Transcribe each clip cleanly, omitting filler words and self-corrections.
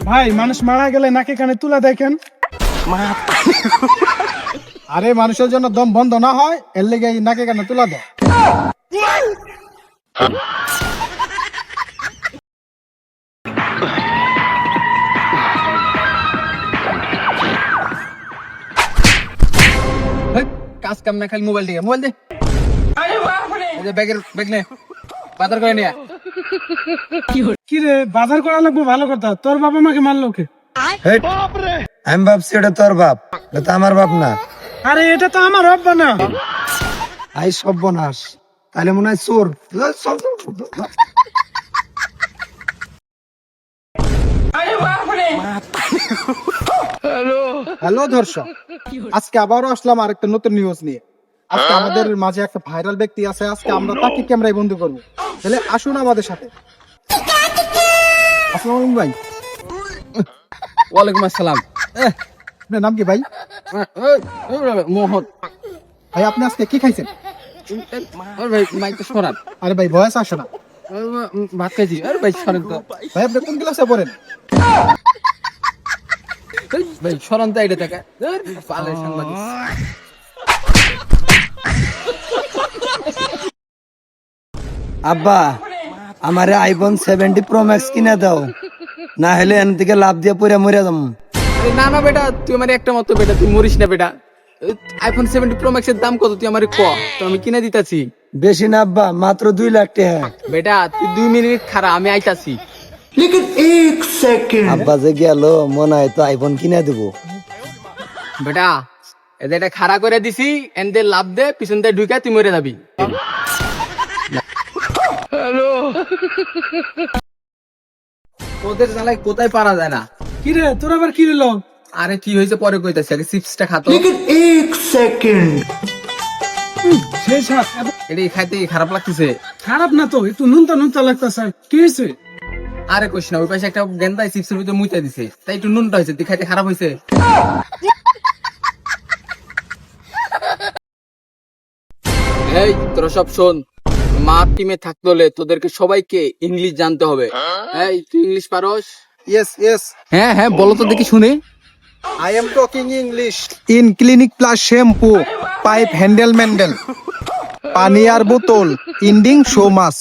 ভাই মানুষ মারা গেলে নাকে কানে তুলা দেখেন। আরে মানুষের জন্য দম বন্ধ না হয় এর লেগে নাকে কানে তুলা দেয়। কাজ কাম না খালি মোবাইল দিয়ে মোবাইল দে। ব্যাগ নে বাজার করে নিয়ে। কি রে বাজার করা লাগবে ভালো কথা, তোর বাবা মাকে মারলো কে? আমি ভাবছি এটা তোর বাপ, এটা তো আমার বাপ না। আরে এটা তো আমার বাবা না। আই সর্বনাশ, তাহলে মনে হয় চোর। হ্যালো দর্শক, আজকে আবারও আসলাম আরেকটা নতুন নিউজ নিয়ে। আজকে আমাদের মাঝে একটা ভাইরাল ব্যক্তি আছে, আজকে আমরা তাকে ক্যামেরায় বন্ধু করবো। তাহলে আসুন আমাদের সাথে। আসসালামু আলাইকুম ভাই। ওয়ালাইকুম আসসালাম। আপনার নাম কি ভাই? মোহন। ভাই আপনি আজকে কি খাইছেন? ভাই মাইক সরান। আরে ভাই বয়স আসে না। ভাত খাইছি। আরে ভাই সরেন তো। ভাই আপনি কোন ক্লাসে পড়েন? ভাই সরেন তো এটা থেকে। আব্বা, আমারে আইফোন 70 প্রো ম্যাক্স কিনে দাও, না হলে এন থেকে লাভ দিয়ে পড়ে মরে যাম। না না বেটা, তুই আমার একটা মতো বেটা, তুই মরিস না বেটা। আইফোন 70 প্রো ম্যাক্স এর দাম কত তুই আমারে ক, তো আমি কিনে দিতাছি। বেশি না আব্বা, মাত্র 2 লাখ টাকা। বেটা তুই 2 মিনিট খাড়া, আমি আইতাছি। আব্বা যে গেল, মনে হয় তো আইফোন কিনে দেবো। বেটা এটা খাড়া করে দিছি, এন দে লাভ দে, পিছন দিয়ে ঢুকে তুই মরে যাবি। হ্যালো, তোদের জ্বালায় কোথায় পারা যায় না। কি রে তোর আবার কি হলো? আরে কি হয়েছে পরে কইতাছি, আগে চিপসটা খাতো। সেই সাথ এটা খাইতে খারাপ লাগতেছে। খারাপ না তো, একটু নুনতা নুনতা লাগতেছে। কি হয়েছে? আরে কইস না, ওই পাশে একটা গেন্দাই চিপসের ভিতরে মুইতা দিছে, তাই একটু নুনটা হয়েছে, তুই খাইতে খারাপ হয়েছে। এই তোরা সব শোন, মা টিমে থাকতে হলে তোদেরকে সবাইকে ইংলিশ জানতে হবে। এই তুই ইংলিশ পারোস? ইয়েস ইয়েস, হ্যাঁ হ্যাঁ বলো তো দেখি শুনে। I am talking English. In clinic plus shampoo, pipe handle mendel, পানি আর বোতল, ইন্ডিং শো মাস।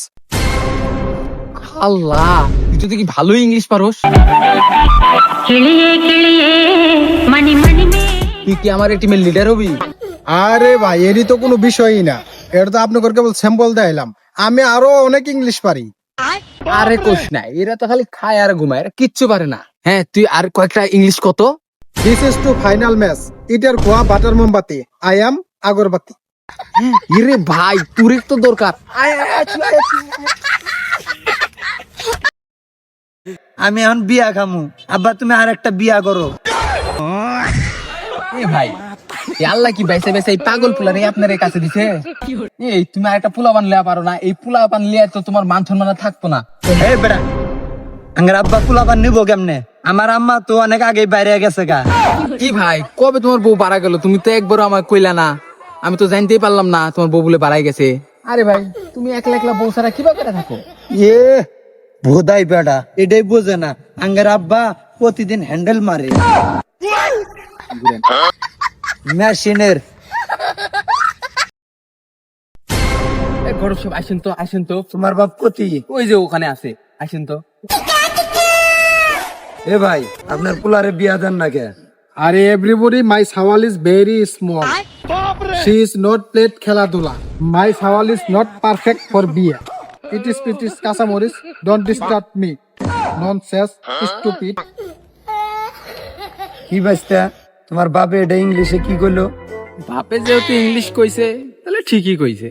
আল্লাহ, তুই তো দেখি ভালোই ইংলিশ পারোস। তুই কি আমার এই টিমের লিডার হবি? আরে ভাই এরই তো কোনো বিষয়ই না, এটা তো আপনাকে কেবল স্যাম্পল দেখাইলাম, আমি আরো অনেক ইংলিশ পারি। আরে কোশ না, এরা তো খালি খায় আর ঘুমায়, এরা কিচ্ছু পারে না। হ্যাঁ তুই আর কয়েকটা ইংলিশ কত। This is to final match. ইটার খোয়া বাটার মোমবাতি, I am আগরবাতি। ইরে ভাই তোর তো দরকার। আমি এখন বিয়া খামু, আব্বা তুমি আর একটা বিয়া করো। এ ভাই এ আল্লাহ কি বাইসে বাইসে এই পাগল ফুলারে আপনার কাছে দিছে। এই তুমি আর একটা পোলা বান লিয়া পারো না, এই পোলা বান লিয়া তো তোমার মান সম্মান থাকবো না। এই বেটা, আঙ্গার আব্বা পোলাপান নিবো কেমনে? আমার আম্মা তো অনেক আগে বাইরে গেছে গা। কি ভাই কবে তোমার বউ বাড়া গেল? তুমি তো একবারও আমার কইলা না, আমি তো জানতেই পারলাম না তোমার বউ বলে বাড়াই গেছে। আরে ভাই তুমি একলা একলা বউ ছাড়া কিভাবে করে থাকো? এ ভোদাই বেটা, এটাই বোঝে না আঙ্গার আব্বা প্রতিদিন হ্যান্ডেল মারে মেশিনের। গরম সব আসেন তো, আসেন তো। তোমার বাপ কতি? ওই যে ওখানে আছে, আসেন তো। এ ভাই আপনার পোলারে বিয়া দেন না কে? আরে এভরিবডি, মাই সাওয়াল is very small, she is not played খেলাধুলা, মাই সাওয়াল ইজ নট পারফেক্ট ফর বিয়া, ইট ইজ পিটিস কাঁচামরিচ, don't disturb me, nonsense stupid. কি বাস্তা তোমার বাপে এটা ইংলিশে কি কইলো? বাপে যেহেতু ইংলিশ কইছে তাহলে ঠিকই কইছে।